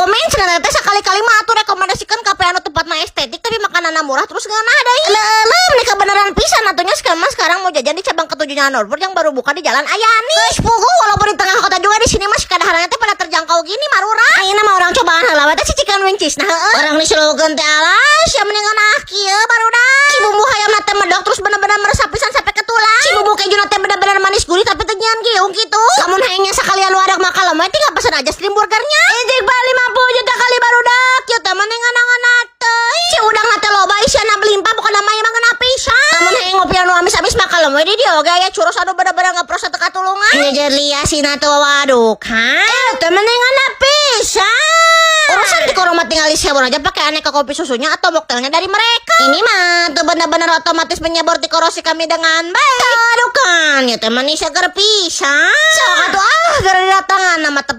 men cenah teh sekali-kali mah atuh rekomendasikeun kafe anu tempatna estetik tapi makananna murah terus ngeunah deui. Leuleum nih beneran pisan atunya sekarang mau jajan di cabang ketujuhnya Norwood yang baru buka di Jalan Ayani. Geus puguh walaupun di tengah kota juga di sini mah kadang-kadang teh pada terjangkau gini marura. Ayeuna mah orang cobaan heula we teh si chicken wing cheese nah heueuh. Orang disuruhkeun teh alas ya mending ngeunah kieu barudak. Si bumbu hayamna teh medok terus bener-bener meresap pisan sampai ke tulang. Si bumbu kejuna teh bener-bener manis gurih tapi teh nyeun giung kitu. Lamun hayangnya sekalian wadak mah kalem we tinggal pesen aja stream burgernya. Ejek bali 50 juta kali barudak. Kieu teh mending ngeunah teh. Si udang teh loba isiana belimpah bukan namanya mah ngeunah pisan. Lamun hayang ngopi anu amis-amis mah kalem we di dieu oge aya curus anu bener-bener ngepros teu katulungan. Ngejer liasina teh waduk ha. Teh mending ngeunah pisan. Urusan di korong mah tinggal disebor aja pakai aneka kopi susunya atau mocktailnya dari mereka. Ini mah tuh benar-benar otomatis menyebor di korosi kami dengan baik. Aduh kan, ya teman ini seger pisan. So atuh gara datangan nama tepat